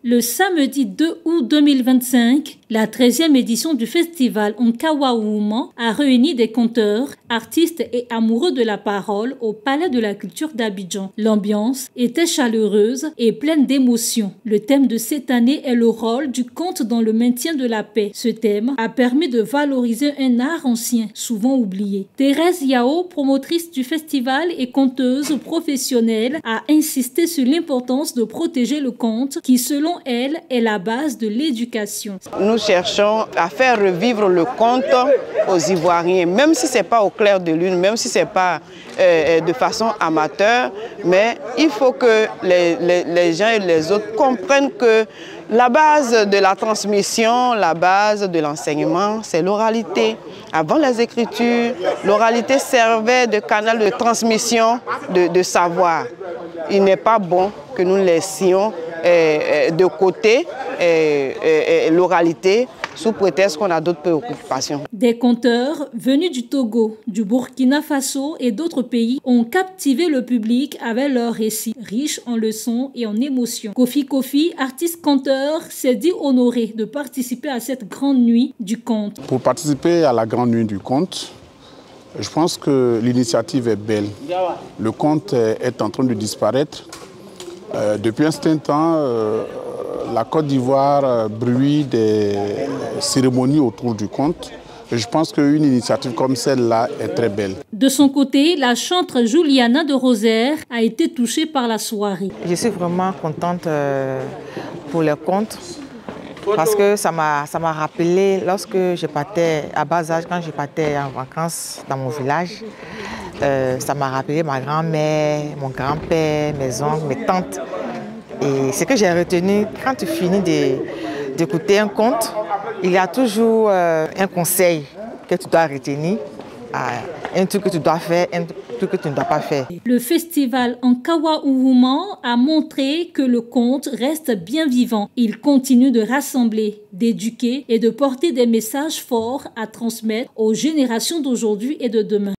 Le samedi 2 août 2025, la 13e édition du festival Nkawa-Wouma a réuni des conteurs, artistes et amoureux de la parole au Palais de la Culture d'Abidjan. L'ambiance était chaleureuse et pleine d'émotions. Le thème de cette année est le rôle du conte dans le maintien de la paix. Ce thème a permis de valoriser un art ancien, souvent oublié. Thérèse Yao, promotrice du festival et conteuse professionnelle, a insisté sur l'importance de protéger le conte qui, selon elle, est la base de l'éducation. Nous cherchons à faire revivre le conte aux Ivoiriens, même si ce n'est pas au clair de lune, même si ce n'est pas de façon amateur, mais il faut que les gens et les autres comprennent que la base de la transmission, la base de l'enseignement, c'est l'oralité. Avant les écritures, l'oralité servait de canal de transmission de savoir. Il n'est pas bon que nous laissions de côté l'oralité sous prétexte qu'on a d'autres préoccupations. Des conteurs venus du Togo, du Burkina Faso et d'autres pays ont captivé le public avec leurs récits riches en leçons et en émotions. Kofi, artiste conteur, s'est dit honoré de participer à cette grande nuit du conte. Pour participer à la grande nuit du conte, je pense que l'initiative est belle. Le conte est en train de disparaître. Depuis un certain temps, la Côte d'Ivoire bruit des cérémonies autour du conte. Et je pense qu'une initiative comme celle-là est très belle. De son côté, la chanteuse Juliana de Rosaire a été touchée par la soirée. Je suis vraiment contente pour le conte parce que ça m'a rappelé lorsque je partais à bas âge, quand je partais en vacances dans mon village. Ça m'a rappelé ma grand-mère, mon grand-père, mes oncles, mes tantes. Et ce que j'ai retenu, quand tu finis d'écouter un conte, il y a toujours un conseil que tu dois retenir, un truc que tu dois faire, un truc que tu ne dois pas faire. Le festival Nkawa-Wouma a montré que le conte reste bien vivant. Il continue de rassembler, d'éduquer et de porter des messages forts à transmettre aux générations d'aujourd'hui et de demain.